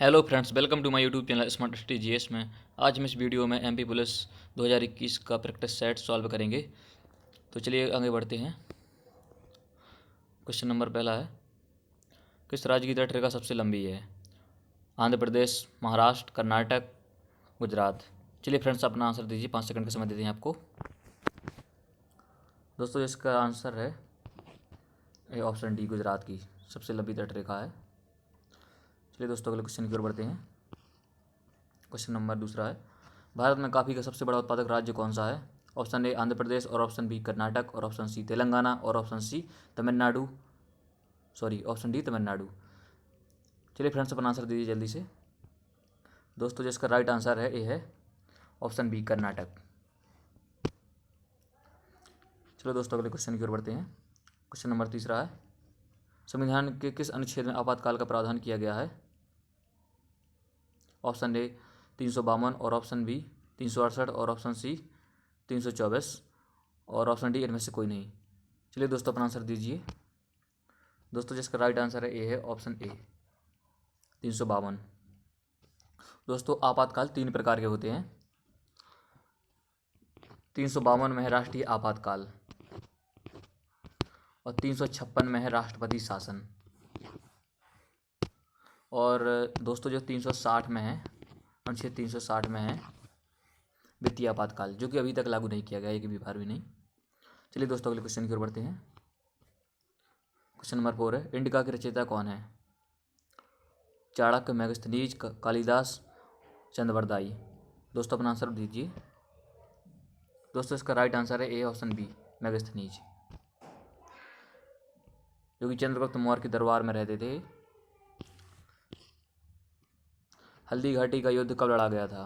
Hello friends, welcome to my YouTube channel smart study GS में। आज हम इस वीडियो में एमपी पुलिस 2021 का प्रैक्टिस सेट सॉल्व करेंगे। तो चलिए आगे बढ़ते हैं। क्वेश्चन नंबर पहला है, किस राज्य की तटरेखा सबसे लंबी है? आंध्र प्रदेश, महाराष्ट्र, कर्नाटक, गुजरात। चलिए फ्रेंड्स अपना आंसर दीजिए, 5 सेकंड का समय देते हैं आपको। दोस्तों इसका आंसर है ए ऑप्शन डी, गुजरात की सबसे लंबी तटरेखा है। चलिए दोस्तों अगले क्वेश्चन की ओर बढ़ते हैं। क्वेश्चन नंबर दूसरा है, भारत में कॉफ़ी का सबसे बड़ा उत्पादक राज्य कौन सा है? ऑप्शन ए आंध्र प्रदेश, और ऑप्शन बी कर्नाटक, और ऑप्शन सी तेलंगाना, और option C Tamil Nadu, option D Tamil Nadu. चलिए फ्रेंड्स अपना आंसर दीजिए जल्दी से। दोस्तों जिसका राइट आंसर है ए है ऑप्शन बी कर्नाटक। चलो दोस्तों अगले क्वेश्चन की ओर बढ़ते हैं। क्वेश्चन नंबर तीसरा है, संविधान के किस अनुच्छेद में आपातकाल का प्रावधान किया गया है? ऑप्शन ए 352, और ऑप्शन बी 368, और ऑप्शन सी 324, और ऑप्शन डी इनमें से कोई नहीं। चलिए दोस्तों अपना आंसर दीजिए। दोस्तों जिसका राइट आंसर है ए है ऑप्शन ए 352। दोस्तों आपातकाल 3 प्रकार के होते हैं। 352 में है राष्ट्रीय आपातकाल, और 356 में है राष्ट्रपति शासन, और दोस्तों जो 360 में है, अनुच्छेद 360 में है वित्तीय आपातकाल, जो कि अभी तक लागू नहीं किया गया, एक भी बार भी नहीं। चलिए दोस्तों अगले क्वेश्चन की ओर बढ़ते हैं। क्वेश्चन नंबर 4 है, इंडिका के रचयिता कौन है? चाणक्य, मेगस्थनीज, कालिदास, चंद्रवरदाई। दोस्तों अपना आंसर दीजिए। दोस्तों इसका राइट आंसर है ए ऑप्शन बी मेगस्थनीज, जो कि चंद्रगुप्त मौर्य के दरबार में रहते थे। हल्दी घाटी का युद्ध कब लड़ा गया था?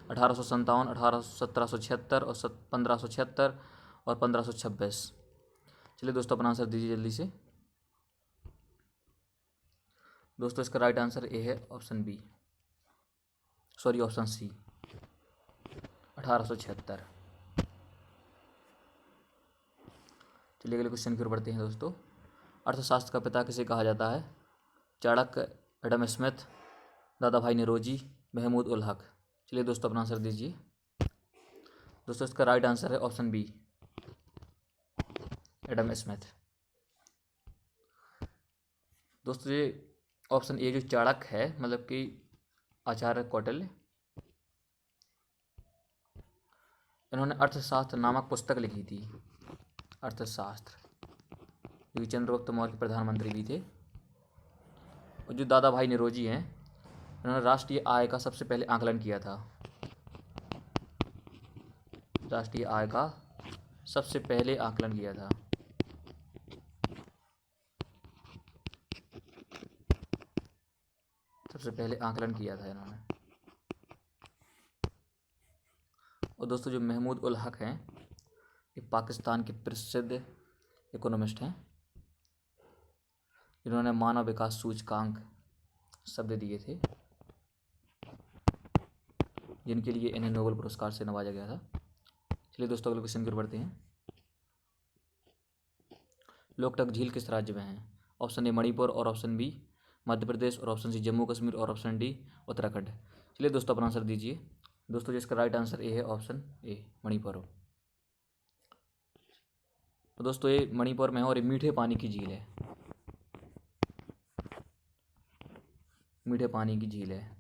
1857, 1776, और 1576, और 1526। चलिए दोस्तों अपना आंसर दीजिए जल्दी से। दोस्तों इसका राइट आंसर ए है ऑप्शन बी, ऑप्शन सी 1876। चलिए अगले क्वेश्चन की ओर बढ़ते हैं दोस्तों। अर्थशास्त्र का पिता किसे कहा जाता है? चाणक्य, एडम स्मिथ, दादा भाई नौरोजी, महमूद उल हक। चलिए दोस्तों अपना आंसर दीजिए। दोस्तों इसका राइट आंसर है ऑप्शन बी एडम स्मिथ। दोस्तों ये ऑप्शन ए जो चाणक्य है, मतलब कि आचार्य कौटिल्य, इन्होंने अर्थशास्त्र नामक पुस्तक लिखी थी, अर्थशास्त्र, जो कि चंद्रगुप्त मौर्य के प्रधानमंत्री भी थे। और जो दादा भाई नौरोजी हैं, इन्होंने राष्ट्रीय आय का सबसे पहले आकलन किया था। राष्ट्रीय आय का सबसे पहले आकलन किया था। सबसे पहले आकलन किया था इन्होंने। और दोस्तों जो महमूद उल हक हैं, ये पाकिस्तान के प्रसिद्ध इकोनॉमिस्ट हैं, जिन्होंने मानव विकास सूचकांक शब्द दिए थे, जिनके लिए इन्हें नोबेल पुरस्कार से नवाजा गया था। चलिए दोस्तों अगले क्वेश्चन की ओर बढ़ते हैं। लोकटक झील किस राज्य में है? ऑप्शन ए मणिपुर, और ऑप्शन बी मध्य प्रदेश, और ऑप्शन सी जम्मू कश्मीर, और ऑप्शन डी उत्तराखंड। चलिए दोस्तों अपना आंसर दीजिए। दोस्तों जिसका राइट आंसर ए है ऑप्शन ए मणिपुर। तो दोस्तों ये मणिपुर में है, और ये मीठे पानी की झील है, मीठे पानी की झील है।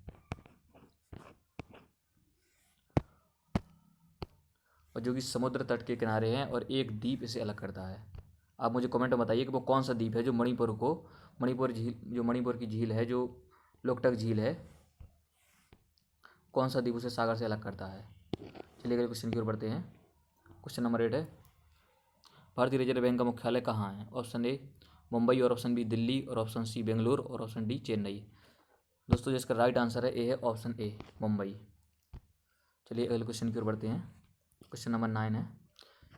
और जो कि समुद्र तट के किनारे हैं, और एक द्वीप इसे अलग करता है। आप मुझे कमेंट में बताइए कि वो कौन सा द्वीप है जो मणिपुर झील, जो मणिपुर की झील है, जो लोकटक झील है, कौन सा द्वीप उसे सागर से अलग करता है। चलिए अगले क्वेश्चन की ओर बढ़ते हैं। क्वेश्चन नंबर 8 है, भारतीय रिजर्व बैंक का मुख्यालय कहाँ है? ऑप्शन ए मुंबई, और ऑप्शन बी दिल्ली, और ऑप्शन सी बेंगलुरु, और ऑप्शन डी चेन्नई। दोस्तों जिसका राइट आंसर है ए है ऑप्शन ए मुंबई। चलिए अगले क्वेश्चन की ओर बढ़ते हैं। क्वेश्चन नंबर 9 है,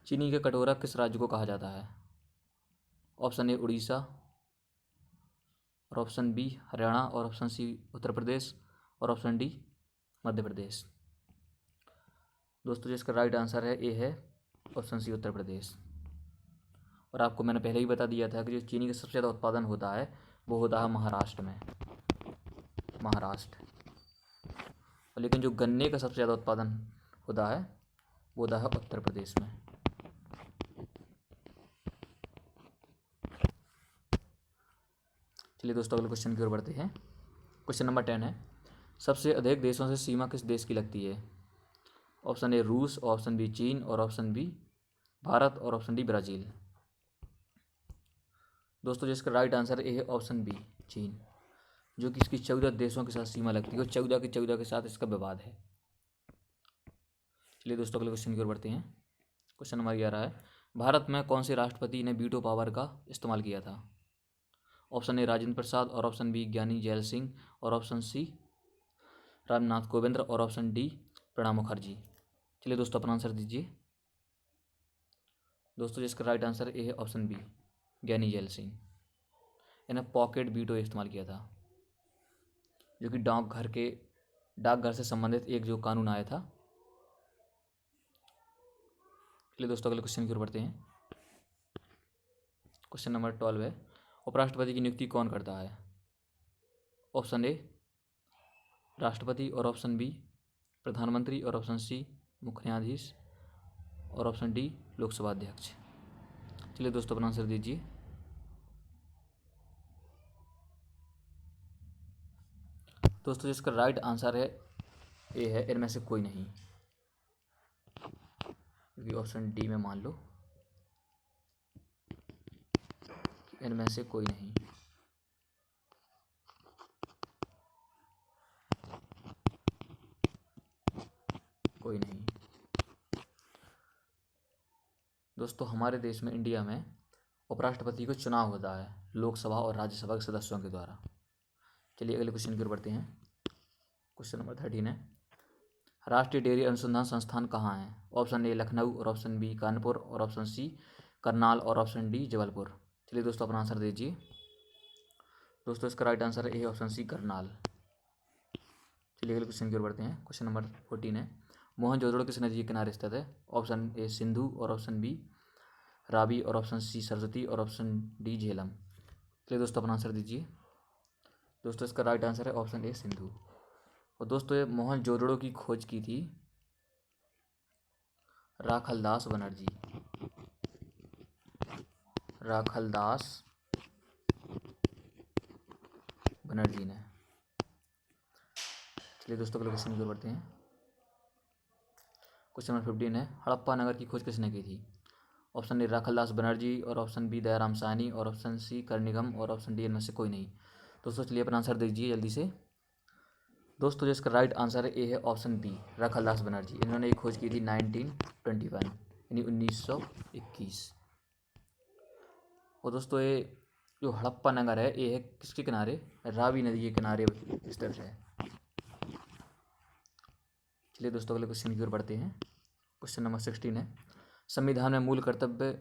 चीनी का कटोरा किस राज्य को कहा जाता है? ऑप्शन ए उड़ीसा, और ऑप्शन बी हरियाणा, और ऑप्शन सी उत्तर प्रदेश, और ऑप्शन डी मध्य प्रदेश। दोस्तों जिसका राइट आंसर है ए है ऑप्शन सी उत्तर प्रदेश। और आपको मैंने पहले ही बता दिया था कि जो चीनी का सबसे ज़्यादा उत्पादन होता है वो होता है महाराष्ट्र में। महाराष्ट्र। और लेकिन जो गन्ने का सबसे ज़्यादा उत्पादन होता है वो होता है उत्तर प्रदेश में। चलिए दोस्तों अगले क्वेश्चन की ओर बढ़ते हैं। क्वेश्चन नंबर 10 है, सबसे अधिक देशों से सीमा किस देश की लगती है? ऑप्शन ए रूस, ऑप्शन बी चीन, और ऑप्शन बी भारत, और ऑप्शन डी ब्राज़ील। दोस्तों जिसका राइट आंसर ए है ऑप्शन बी चीन, जो कि इसकी 14 देशों के साथ सीमा लगती है और 14 के साथ इसका विवाद है। चलिए दोस्तों अगले क्वेश्चन की ओर बढ़ते हैं। क्वेश्चन नंबर 11 है, भारत में कौन से राष्ट्रपति ने वीटो पावर का इस्तेमाल किया था? ऑप्शन ए राजेंद्र प्रसाद, और ऑप्शन बी ज्ञानी जैल सिंह, और ऑप्शन सी रामनाथ कोविंद, और ऑप्शन डी प्रणब मुखर्जी। चलिए दोस्तों अपना आंसर दीजिए। दोस्तों जिसका राइट आंसर ए है ऑप्शन बी ज्ञानी जैल सिंह। इन्हें पॉकेट वीटो इस्तेमाल किया था, जो कि डाकघर से संबंधित एक जो कानून आया था। चलिए दोस्तों अगले क्वेश्चन की ओर बढ़ते हैं। क्वेश्चन नंबर 12 है, उपराष्ट्रपति की नियुक्ति कौन करता है? ऑप्शन ए राष्ट्रपति, और ऑप्शन बी प्रधानमंत्री, और ऑप्शन सी मुख्य न्यायाधीश, और ऑप्शन डी लोकसभा अध्यक्ष। चलिए दोस्तों अपना आंसर दीजिए। दोस्तों जिसका राइट आंसर है ए है इनमें से कोई नहीं, क्योंकि ऑप्शन डी में मान लो इनमें से कोई नहीं। कोई नहीं। दोस्तों हमारे देश में, इंडिया में, उपराष्ट्रपति को चुनाव होता है लोकसभा और राज्यसभा के सदस्यों के द्वारा। चलिए अगले क्वेश्चन की ओर बढ़ते हैं। क्वेश्चन नंबर 13 है, राष्ट्रीय डेयरी अनुसंधान संस्थान कहाँ है? ऑप्शन ए लखनऊ, और ऑप्शन बी कानपुर, और ऑप्शन सी करनाल, और ऑप्शन डी जबलपुर। चलिए दोस्तों अपना आंसर दीजिए। दोस्तों इसका राइट आंसर है ऑप्शन सी करनाल। चलिए अगले क्वेश्चन की ओर बढ़ते हैं। क्वेश्चन नंबर 14 है, मोहनजोदड़ो किस नदी के किनारे स्थित है? ऑप्शन ए सिंधु, और ऑप्शन बी रावी, और ऑप्शन सी सरस्वती, और ऑप्शन डी झेलम। चलिए दोस्तों अपना आंसर दीजिए। दोस्तों इसका राइट आंसर है ऑप्शन ए सिंधु। और दोस्तों ये मोहनजोदड़ो की खोज की थी राखलदास बनर्जी। राखलदास बनर्जी ने। चलिए दोस्तों अगले क्वेश्चन की ओर बढ़ते हैं। क्वेश्चन नंबर 15 है, हड़प्पा नगर की खोज किसने की थी? ऑप्शन ए राखलदास बनर्जी, और ऑप्शन बी दयाराम साहनी, और ऑप्शन सी कर्णिघम, और ऑप्शन डी इनमें से कोई नहीं। दोस्तों चलिए अपना आंसर दीजिए जल्दी से। दोस्तों जिसका राइट आंसर है ए है ऑप्शन बी राखलदास बनर्जी। इन्होंने एक खोज की थी 1921 यानी 1921। और दोस्तों ये जो हड़प्पा नगर है ये है किसके किनारे? रावी नदी के किनारे स्थित है। चलिए दोस्तों अगले क्वेश्चन की ओर बढ़ते हैं। क्वेश्चन नंबर 16 है, संविधान में मूल कर्तव्य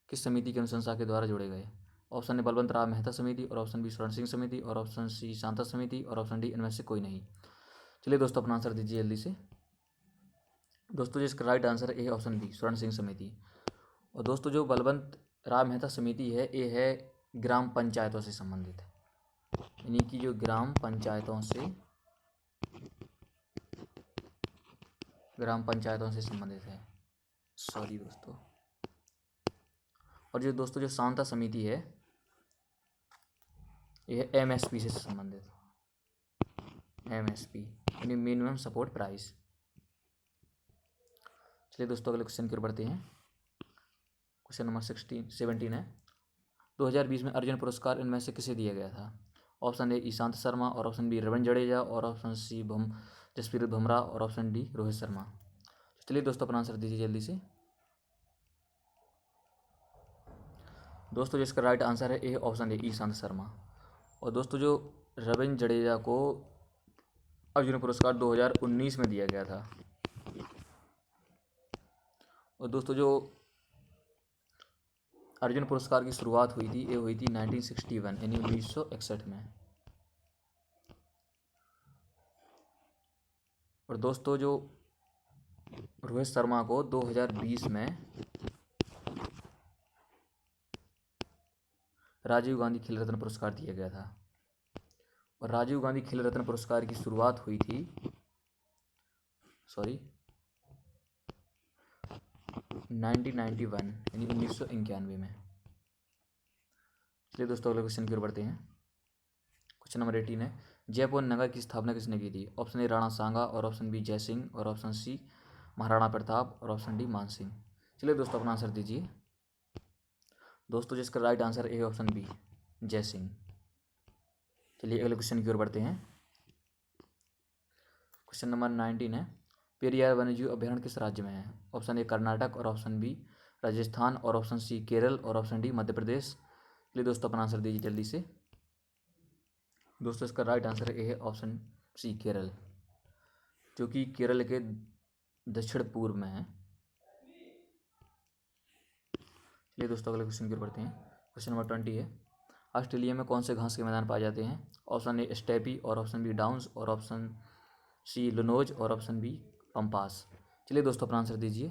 किस समिति की अनुशंसा के द्वारा जोड़े गए? ऑप्शन ए बलवंत राव मेहता समिति, और ऑप्शन बी स्वर्ण सिंह समिति, और ऑप्शन सी शांता समिति, और ऑप्शन डी इनमें से कोई नहीं। चलिए दोस्तों अपना आंसर दीजिए जल्दी से। दोस्तों जिसका राइट आंसर है ऑप्शन बी स्वर्ण सिंह समिति। और दोस्तों जो बलवंत राव मेहता समिति है ये है ग्राम पंचायतों से संबंधित है, यानी कि जो ग्राम पंचायतों से संबंधित है। सॉरी दोस्तों। और जो दोस्तों जो शांता समिति है यह एमएसपी से संबंधित, एमएसपी यानी मिनिमम सपोर्ट प्राइस। चलिए दोस्तों अगले क्वेश्चन की ओर बढ़ते हैं। क्वेश्चन नंबर 17 है, 2020 में अर्जुन पुरस्कार इनमें से किसे दिया गया था? ऑप्शन ए ईशांत शर्मा, और ऑप्शन बी रविंद्र जडेजा, और ऑप्शन सी जसप्रीत बुमराह, और ऑप्शन डी रोहित शर्मा। चलिए दोस्तों अपना आंसर दीजिए जल्दी से। दोस्तों जिसका राइट आंसर है ऑप्शन ए ईशांत शर्मा। और दोस्तों जो रविंद्र जडेजा को अर्जुन पुरस्कार 2019 में दिया गया था। और दोस्तों जो अर्जुन पुरस्कार की शुरुआत हुई थी ये हुई थी 1961 यानी 1961 में। और दोस्तों जो रोहित शर्मा को 2020 में राजीव गांधी खेल रत्न पुरस्कार दिया गया था। राजीव गांधी खेल रत्न पुरस्कार की शुरुआत हुई थी 1991 यानी 1991 में। चलिए दोस्तों अगले क्वेश्चन की ओर बढ़ते हैं। क्वेश्चन नंबर 18 है, जयपुर नगर की स्थापना किसने की थी? ऑप्शन ए राणा सांगा, और ऑप्शन बी जय सिंह, और ऑप्शन सी महाराणा प्रताप, और ऑप्शन डी मान सिंह। चलिए दोस्तों अपना आंसर दीजिए। दोस्तों जिसका right answer A option B Jai Singh. चलिए अगले क्वेश्चन की ओर बढ़ते हैं। क्वेश्चन नंबर 19 है, पेरियार वन्यजीव अभ्यारण्य किस राज्य में है? ऑप्शन ए कर्नाटक, और ऑप्शन बी राजस्थान, और ऑप्शन सी केरल, और ऑप्शन डी मध्य प्रदेश। चलिए दोस्तों अपना आंसर दीजिए जल्दी से। दोस्तों इसका राइट आंसर ए है ऑप्शन सी केरल, जो कि केरल के दक्षिण पूर्व में है। चलिए दोस्तों अगले क्वेश्चन की ओर बढ़ते हैं। क्वेश्चन नंबर 20 है, ऑस्ट्रेलिया में कौन से घास के मैदान पाए जाते हैं? ऑप्शन ए स्टेपी, और ऑप्शन बी डाउन्स, और ऑप्शन सी लुनोज, और ऑप्शन बी पंपास। चलिए दोस्तों अपना आंसर दीजिए।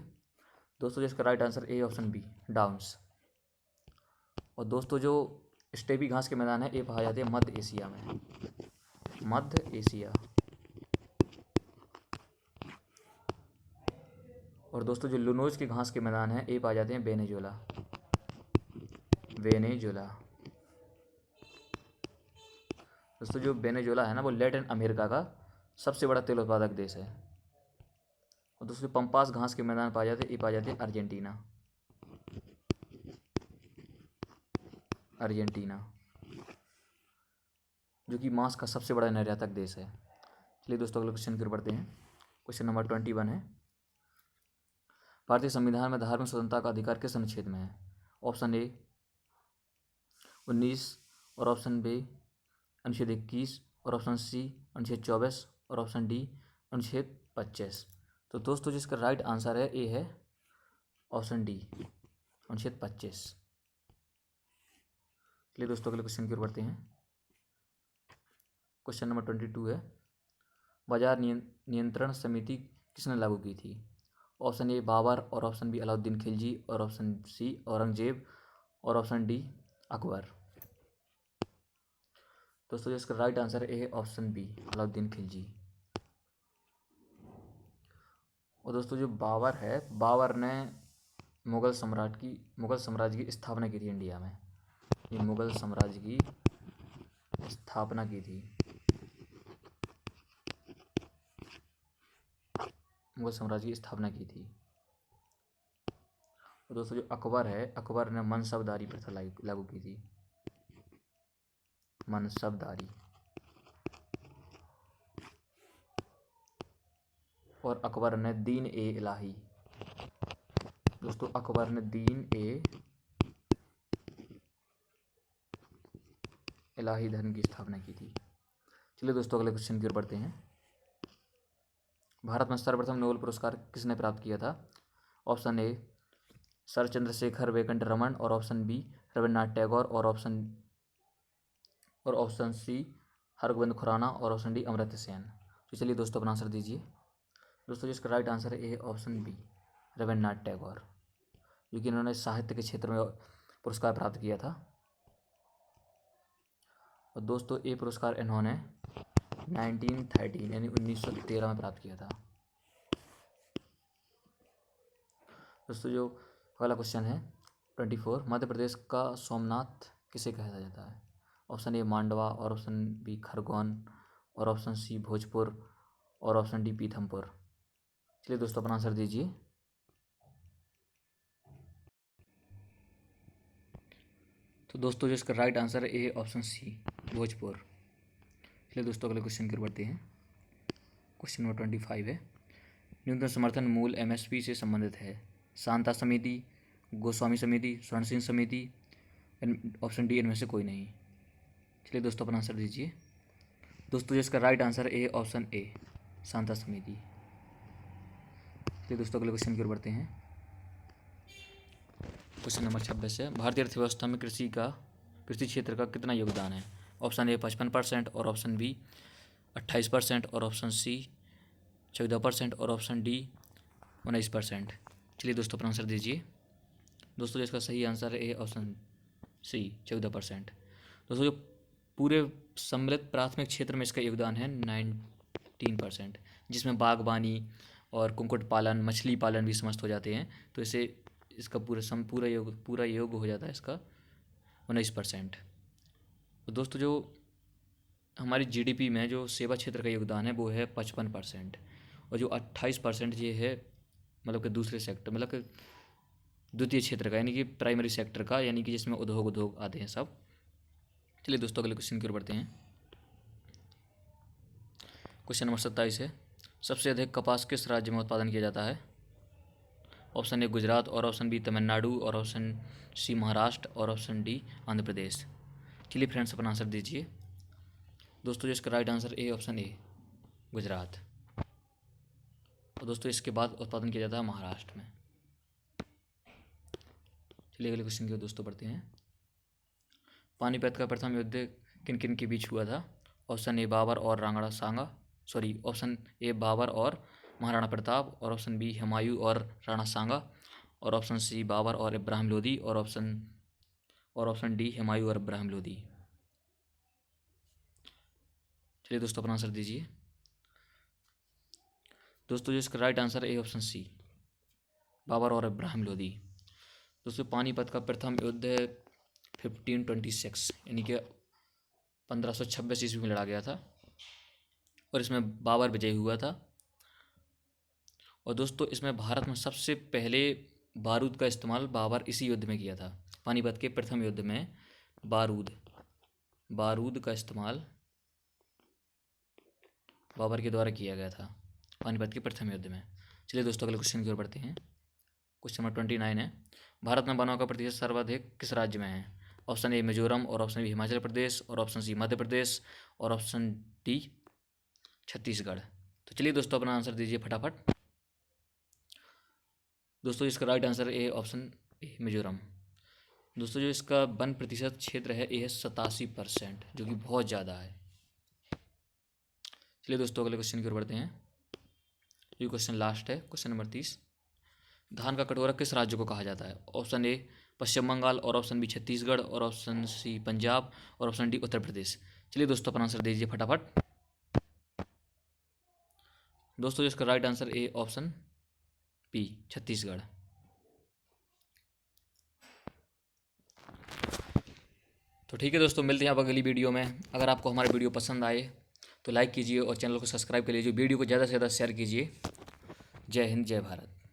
दोस्तों जिसका right answer A option B Downs. और दोस्तों जो स्टेपी घास के मैदान है ये पाए जाते हैं मध्य एशिया में, मध्य एशिया। और दोस्तों जो लुनोज के घास के मैदान है ये पाए जाते हैं वेनेजुएला, वेनेजुएला। दोस्तों जो वेनेजुएला है ना वो लैटिन अमेरिका का सबसे बड़ा तेल उत्पादक देश है। और दोस्तों पंपास घास के मैदान पाए जाते हैं ये पाए जाते हैं अर्जेंटीना, अर्जेंटीना जो कि मांस का सबसे बड़ा निर्यातक देश है। चलिए दोस्तों अगले क्वेश्चन की ओर बढ़ते हैं। क्वेश्चन नंबर 21 है, भारतीय संविधान में धार्मिक स्वतंत्रता का अधिकार किस अनुच्छेद में है? ऑप्शन ए 19, और ऑप्शन बी अनुच्छेद 21, और ऑप्शन सी अनुच्छेद 24, और ऑप्शन डी अनुच्छेद 25। तो दोस्तों जिसका राइट आंसर है ए है ऑप्शन डी अनुच्छेद 25। चलिए दोस्तों अगले क्वेश्चन की ओर बढ़ते हैं। क्वेश्चन नंबर 22 है, बाजार नियंत्रण समिति किसने लागू की थी? ऑप्शन ए बाबर, और ऑप्शन बी अलाउद्दीन खिलजी, और ऑप्शन सी औरंगजेब, और ऑप्शन डी अकबर। दोस्तों जिसका राइट आंसर ए है ऑप्शन बी अलाउद्दीन खिलजी। और दोस्तों जो बाबर है, बाबर ने मुगल साम्राज्य की स्थापना की थी इंडिया में। ये मुगल साम्राज्य की स्थापना की थी, मुगल साम्राज्य की स्थापना की थी। और दोस्तों जो अकबर है, अकबर ने मनसबदारी प्रथा लागू की थी, मनसबदारी। और अकबर ने दीन ए इलाही, दोस्तों अकबर ने दीन ए इलाही धर्म की स्थापना की थी। चलिए दोस्तों अगले क्वेश्चन की ओर बढ़ते हैं। भारत में सर्वप्रथम नोबेल पुरस्कार किसने प्राप्त किया था? Option A sir Chandrashekhar Venkat Raman, और ऑप्शन बी रविन्द्रनाथ टैगोर, और ऑप्शन सी हरगोविंद खुराना, और ऑप्शन डी अमर्त्य सेन। तो चलिए दोस्तों अपना आंसर दीजिए। दोस्तों जिसका राइट आंसर है A option B Rabindranath Tagore, क्योंकि इन्होंने साहित्य के क्षेत्र में पुरस्कार प्राप्त किया था। और दोस्तों ये पुरस्कार इन्होंने 1913 यानी 1913 में प्राप्त किया था। दोस्तों जो अगला क्वेश्चन है 24, मध्य प्रदेश का सोमनाथ किसे कहा जाता है? ऑप्शन ए मांडवा, और ऑप्शन बी खरगोन, और ऑप्शन सी भोजपुर, और ऑप्शन डी पीथमपुर। चलिए दोस्तों अपना आंसर दीजिए। तो दोस्तों जिसका राइट आंसर है ए ऑप्शन सी भोजपुर। चलिए दोस्तों अगले क्वेश्चन की ओर बढ़ते हैं। क्वेश्चन नंबर 25 है, न्यूनतम समर्थन मूल्य एमएसपी से संबंधित है? शांता समिति, गोस्वामी समिति, स्वर्ण सिंह समिति, ऑप्शन डी इनमें से कोई नहीं। चलिए दोस्तों अपना आंसर दीजिए। दोस्तों जिसका राइट आंसर है ऑप्शन ए शांता समिति। चलिए दोस्तों अगले क्वेश्चन की ओर बढ़ते हैं। क्वेश्चन नंबर 26 है, भारतीय अर्थव्यवस्था में कृषि क्षेत्र का कितना योगदान है? ऑप्शन ए 55%, और ऑप्शन बी 28%, और ऑप्शन सी 14%, और ऑप्शन डी 19%। चलिए दोस्तों अपना आंसर दीजिए। दोस्तों इसका सही आंसर है ऑप्शन सी 14%। दोस्तों जो पूरे सम्मिलित प्राथमिक क्षेत्र में इसका योगदान है 19%, जिसमें बागवानी और कुक्कुट पालन, मछली पालन भी समस्त हो जाते हैं। तो इसे इसका पूरा योग हो जाता है इसका 19%। तो दोस्तों जो हमारी जीडीपी में जो सेवा क्षेत्र का योगदान है वो है 55%, और जो 28% ये है मतलब कि दूसरे सेक्टर, मतलब कि द्वितीय क्षेत्र का, यानी कि प्राइमरी सेक्टर का, यानी कि जिसमें उद्योग आते हैं सब। चलिए दोस्तों अगले क्वेश्चन की ओर बढ़ते हैं। क्वेश्चन नंबर 27 है, सबसे अधिक कपास किस राज्य में उत्पादन किया जाता है? ऑप्शन ए गुजरात, और ऑप्शन बी तमिलनाडु, और ऑप्शन सी महाराष्ट्र, और ऑप्शन डी आंध्र प्रदेश। चलिए फ्रेंड्स अपना आंसर दीजिए। दोस्तों इसका right answer A option A Gujarat. और दोस्तों इसके बाद उत्पादन किया जाता है महाराष्ट्र में। चलिए अगले क्वेश्चन की ओर दोस्तों बढ़ते हैं। पानीपत का प्रथम युद्ध किन किन के बीच हुआ था? ऑप्शन ए बाबर और ऑप्शन ए बाबर और महाराणा प्रताप, और ऑप्शन बी हुमायूं और राणा सांगा, और ऑप्शन सी बाबर और इब्राहिम लोदी, और ऑप्शन डी हुमायूं और इब्राहिम लोदी। चलिए दोस्तों अपना आंसर दीजिए। दोस्तों जो इसका राइट आंसर है ऑप्शन सी बाबर और इब्राहिम लोदी। दोस्तों पानीपत का प्रथम युद्ध 1526 यानी कि 1526 ईस्वी में लड़ा गया था, और इसमें बाबर विजयी हुआ था। और दोस्तों इसमें भारत में सबसे पहले बारूद का इस्तेमाल बाबर इसी युद्ध में किया था। पानीपत के प्रथम युद्ध में बारूद का इस्तेमाल बाबर के द्वारा किया गया था पानीपत के प्रथम युद्ध में। चलिए दोस्तों अगले क्वेश्चन की ओर बढ़ते हैं। क्वेश्चन नंबर 29 है, भारत में वनों का प्रतिशत सर्वाधिक किस राज्य में है? ऑप्शन ए मिजोरम, और ऑप्शन बी हिमाचल प्रदेश, और ऑप्शन सी मध्य प्रदेश, और ऑप्शन डी छत्तीसगढ़। तो चलिए दोस्तों अपना आंसर दीजिए फटाफट। दोस्तों इसका right answer A option A Mizoram. दोस्तों जो इसका वन प्रतिशत क्षेत्र है ये है 87%, जो कि बहुत ज़्यादा है। चलिए दोस्तों अगले क्वेश्चन की ओर बढ़ते हैं। ये क्वेश्चन लास्ट है, क्वेश्चन नंबर 30। धान का कटोरा किस राज्य को कहा जाता है? ऑप्शन ए पश्चिम बंगाल, और ऑप्शन बी छत्तीसगढ़, और ऑप्शन सी पंजाब, और ऑप्शन डी उत्तर प्रदेश। चलिए दोस्तों अपना आंसर दीजिए फटाफट। दोस्तों इसका right answer A option B Chhattisgarh. तो ठीक है दोस्तों, मिलते हैं आप अगली वीडियो में। अगर आपको हमारा वीडियो पसंद आए तो लाइक कीजिए और चैनल को सब्सक्राइब कर लीजिए। वीडियो को ज़्यादा से ज़्यादा शेयर कीजिए। जय हिंद, जय भारत।